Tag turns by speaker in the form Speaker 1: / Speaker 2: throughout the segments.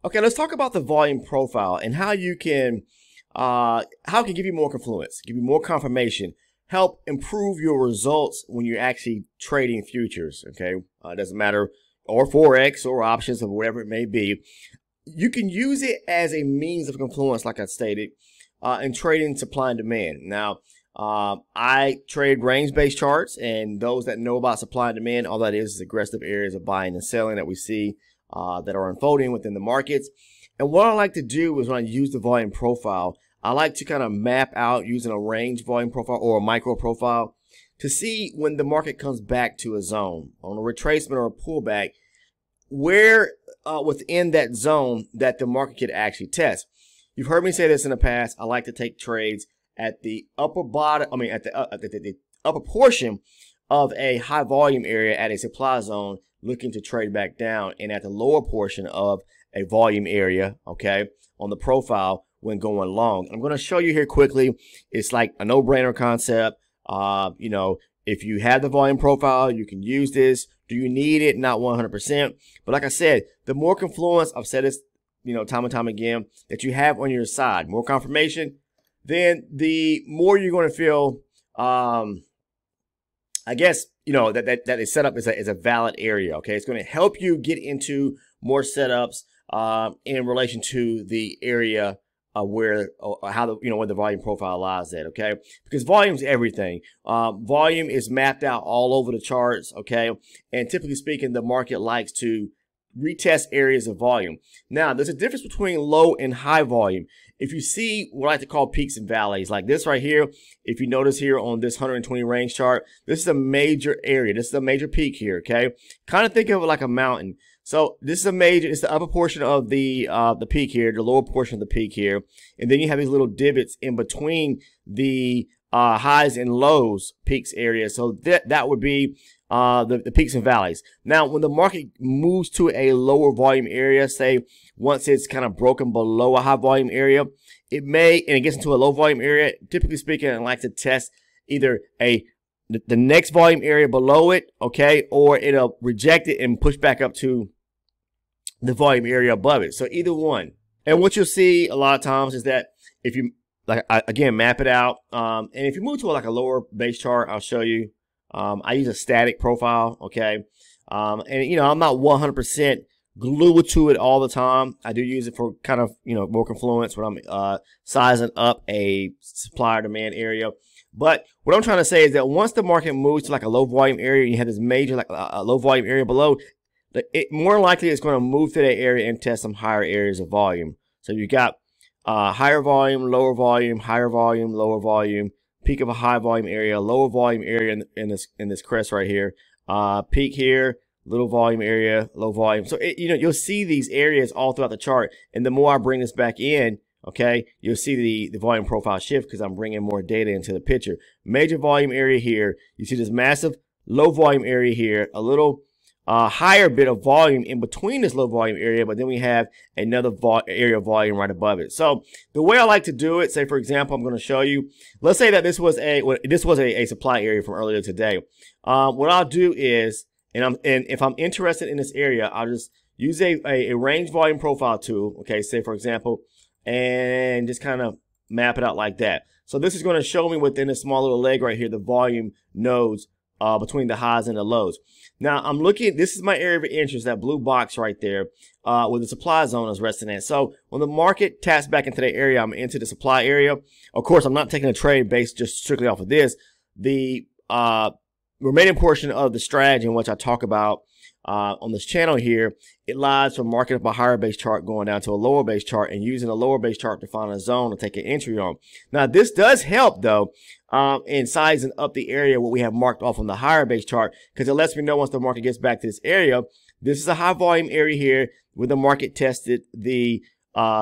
Speaker 1: Okay, let's talk about the volume profile and how it can give you more confluence, give you more confirmation, help improve your results when you're actually trading futures. Okay, it doesn't matter, or forex or options or whatever it may be. You can use it as a means of confluence, like I stated, in trading supply and demand. Now, I trade range-based charts, and those that know about supply and demand, all that is aggressive areas of buying and selling that we see that are unfolding within the markets. And what I like to do is when I use the volume profile, I like to kind of map out using a range volume profile or a micro profile to see when the market comes back to a zone on a retracement or a pullback, where within that zone that the market could actually test. You've heard me say this in the past. I like to take trades at the upper bottom, at the upper portion of a high volume area at a supply zone, looking to trade back down, and at the lower portion of a volume area, okay, on the profile when going long. I'm going to show you here quickly. It's like a no-brainer concept. You know, if you have the volume profile, you can use this. Do you need it? Not 100%. But like I said, the more confluence, I've said this, you know, time and time again, that you have on your side, more confirmation, then the more you're going to feel, I guess, you know, that is set up as a valid area. Okay, it's going to help you get into more setups in relation to the area where the volume profile lies at. Okay, because volume's everything. Volume is mapped out all over the charts. Okay, and typically speaking, the market likes to retest areas of volume. Now, there's a difference between low and high volume. If you see what I like to call peaks and valleys, like this right here, if you notice here on this 120 range chart, this is a major area. This is a major peak here, okay? Kind of think of it like a mountain. So this is it's the upper portion of the peak here, the lower portion of the peak here. And then you have these little divots in between the highs and lows peaks area. So that would be the peaks and valleys. Now, when the market moves to a lower volume area, say once it's kind of broken below a high volume area, it gets into a low volume area, typically speaking, I like to test either the next volume area below it, okay, or it'll reject it and push back up to the volume area above it. So either one. And what you'll see a lot of times is that if you, again, map it out, and if you move to like a lower base chart, I'll show you. I use a static profile, okay, and you know, I'm not 100% glued to it all the time. I do use it for kind of, you know, more confluence when I'm sizing up a supply or demand area. But what I'm trying to say is that once the market moves to like a low volume area, you have this major like a low volume area below, it more likely it's going to move to that area and test some higher areas of volume. So you got higher volume, lower volume, higher volume, lower volume, peak of a high volume area, lower volume area in this crest right here, peak here, little volume area, low volume. So you know, you'll see these areas all throughout the chart, and the more I bring this back in, okay, you'll see the volume profile shift because I'm bringing more data into the picture. Major volume area here, you see this massive low volume area here, a little higher bit of volume in between this low volume area, but then we have another area of volume right above it. So the way I like to do it, say for example, I'm going to show you, let's say that this was a supply area from earlier today. What I'll do is, and if I'm interested in this area, I'll just use a range volume profile tool, okay, say for example, and just kind of map it out like that. So this is going to show me within this small little leg right here, the volume nodes between the highs and the lows. Now I'm looking, this is my area of interest, that blue box right there, where the supply zone is resting at. So when the market taps back into that area, I'm into the supply area. Of course, I'm not taking a trade based just strictly off of this. The remaining portion of the strategy in which I talk about on this channel here, it lies from marking up a higher base chart going down to a lower base chart and using a lower base chart to find a zone to take an entry on. Now this does help though in sizing up the area what we have marked off on the higher base chart, because it lets me know once the market gets back to this area, this is a high volume area here where the market tested the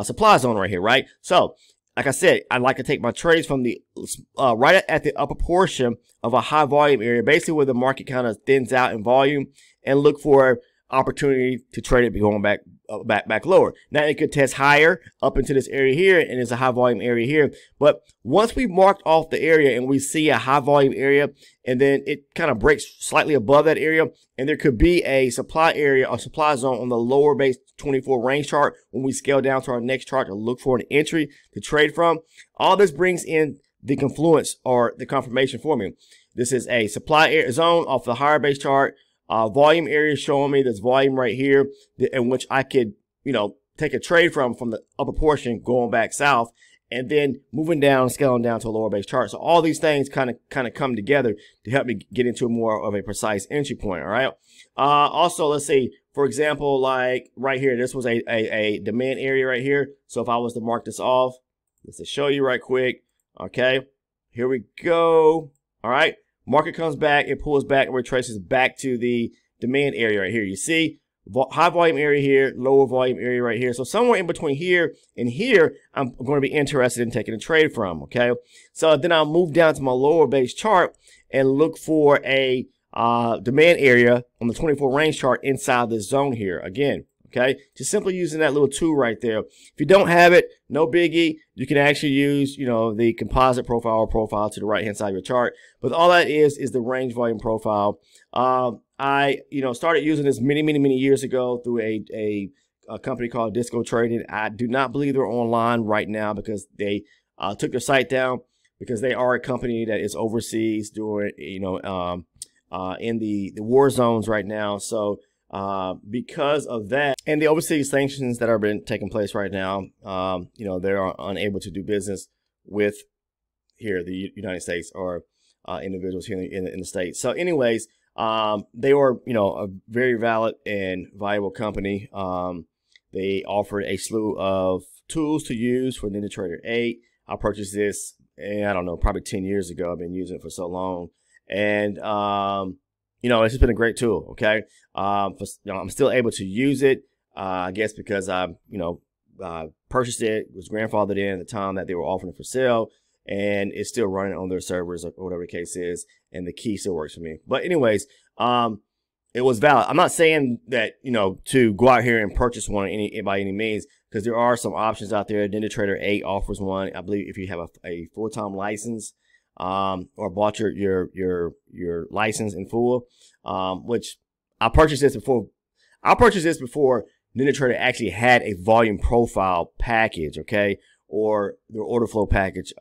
Speaker 1: supply zone right here, right? So like I said, I like to take my trades from the right at the upper portion of a high volume area, basically where the market kind of thins out in volume, and look for opportunity to trade it going back back lower. Now it could test higher up into this area here, and there's a high volume area here. But once we marked off the area and we see a high volume area, and then it kind of breaks slightly above that area, and there could be a supply area or supply zone on the lower base 24 range chart when we scale down to our next chart to look for an entry to trade from. All this brings in the confluence or the confirmation for me. This is a supply area zone off the higher base chart. Volume area showing me this volume right here in which I could, take a trade from the upper portion going back south, and then moving down, scaling down to a lower base chart. So all these things kind of come together to help me get into more of a precise entry point. All right. Also, let's see, for example, like right here, this was a demand area right here. So if I was to mark this off, just to show you right quick. Okay, here we go. All right. Market comes back, it pulls back and retraces back to the demand area right here. You see high volume area here, lower volume area right here. So somewhere in between here and here, I'm going to be interested in taking a trade from. Okay. So then I'll move down to my lower base chart and look for a demand area on the 24 range chart inside this zone here again. Okay, just simply using that little tool right there. If you don't have it, no biggie. You can actually use, the composite profile or profile to the right hand side of your chart. But all that is the range volume profile. I started using this many years ago through a company called Disco Trading. I do not believe they're online right now because they took their site down, because they are a company that is overseas doing, in the war zones right now. So because of that and the overseas sanctions that are been taking place right now, they are unable to do business with the United States or individuals here in the States. So anyways, they were, a very valid and valuable company. They offered a slew of tools to use for NinjaTrader 8. I purchased this, I don't know, probably 10 years ago. I've been using it for so long. And, it's just been a great tool. Okay. I'm still able to use it, I guess because I, purchased it, was grandfathered in at the time that they were offering it for sale, and it's still running on their servers or whatever the case is. And the key still works for me. But anyways, it was valid. I'm not saying that, to go out here and purchase one by any means, because there are some options out there. NinjaTrader 8 offers one. I believe if you have a full-time license, or bought your license in full, which I purchased this before. I purchased this before NinjaTrader actually had a volume profile package, okay, or their order flow package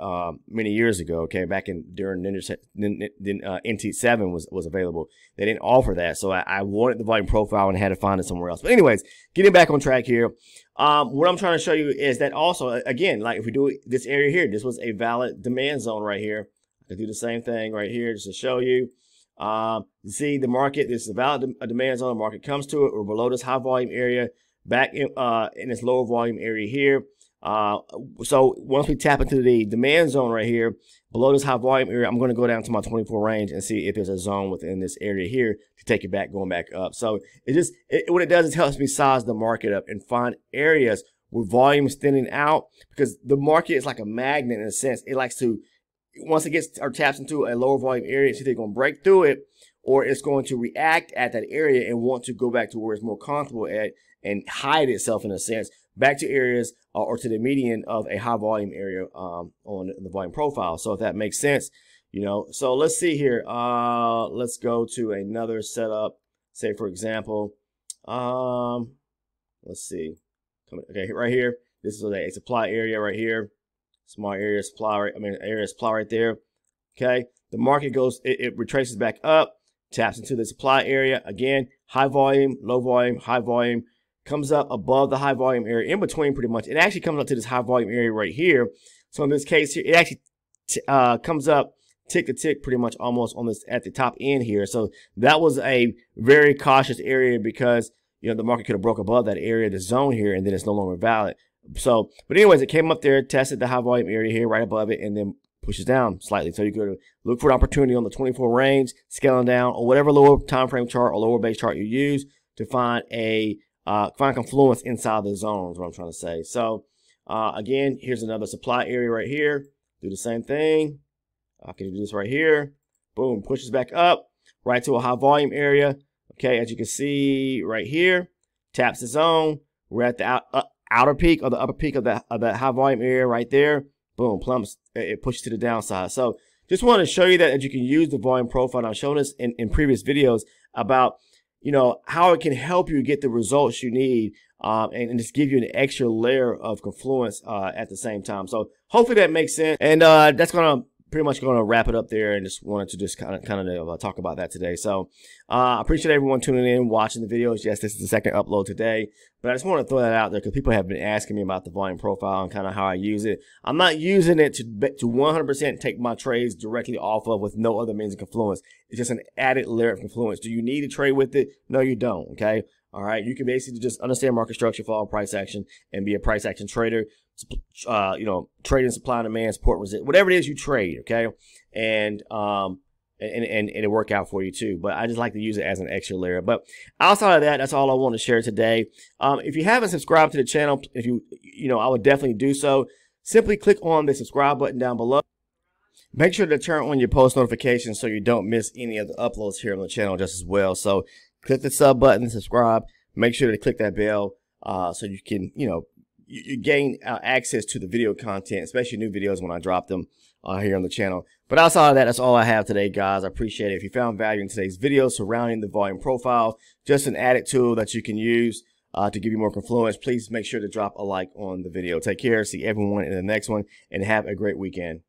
Speaker 1: many years ago, okay, back during NT7 was available. They didn't offer that, so I wanted the volume profile and had to find it somewhere else. But anyways, getting back on track here, what I'm trying to show you is that also, again, like if we do this area here, this was a valid demand zone right here. I can do the same thing right here just to show you. You see the market, this is a valid demand zone. The market comes to it. We're below this high volume area, back in this lower volume area here. So once we tap into the demand zone right here, below this high volume area, I'm going to go down to my 24 range and see if there's a zone within this area here to take it back, going back up. So what it does is helps me size the market up and find areas where volume is thinning out, because the market is like a magnet in a sense. It likes to, once it gets or taps into a lower volume area, it's either going to break through it or it's going to react at that area and want to go back to where it's more comfortable at and hide itself in a sense back to areas or to the median of a high volume area on the volume profile. So if that makes sense, so let's see here. Let's go to another setup. Say for example, let's see. Okay, right here. This is a supply area right here. Small area supply, area supply right there. Okay, the market goes, it retraces back up, taps into the supply area again. High volume, low volume, high volume, comes up above the high volume area, in between pretty much. It actually comes up to this high volume area right here. So in this case here, it actually comes up tick to tick pretty much almost on this at the top end here. So that was a very cautious area because the market could have broke above that area, the zone here, and then it's no longer valid. So, but anyways, it came up there, tested the high volume area here right above it, and then pushes down slightly. So you could look for an opportunity on the 24 range, scaling down, or whatever lower time frame chart or lower base chart you use to find a confluence inside the zones, what I'm trying to say. So again, here's another supply area right here. Do the same thing. I can do this right here. Boom, pushes back up right to a high volume area. Okay, as you can see right here, taps the zone, We're at the outer peak or the upper peak of the high volume area right there. Boom, plumps. It pushes to the downside. So just wanted to show you that you can use the volume profile. I've shown this in previous videos about, you know, how it can help you get the results you need, and just give you an extra layer of confluence at the same time. So hopefully that makes sense. And that's gonna pretty much going to wrap it up there, and just wanted to just kind of talk about that today. So I appreciate everyone tuning in, watching the videos. Yes, this is the second upload today, but I just want to throw that out there because people have been asking me about the volume profile and kind of how I use it. I'm not using it to 100% take my trades directly off of with no other means of confluence. It's just an added layer of confluence. Do you need to trade with it? No, you don't. Okay. All right. You can basically just understand market structure, follow price action, and be a price action trader. You know, trading supply and demand, support, resist, whatever it is you trade. Okay. And it'll work out for you too. But I just like to use it as an extra layer. But outside of that, that's all I want to share today. If you haven't subscribed to the channel, if you know, I would definitely do so. Simply click on the subscribe button down below. Make sure to turn on your post notifications so you don't miss any of the uploads here on the channel just as well. So click the sub button, subscribe. Make sure to click that bell so you can, you know, you gain access to the video content, especially new videos when I drop them here on the channel. But outside of that, that's all I have today, guys. I appreciate it. If you found value in today's video surrounding the volume profile, just an added tool that you can use to give you more confluence, please make sure to drop a like on the video. Take care. See everyone in the next one, and have a great weekend.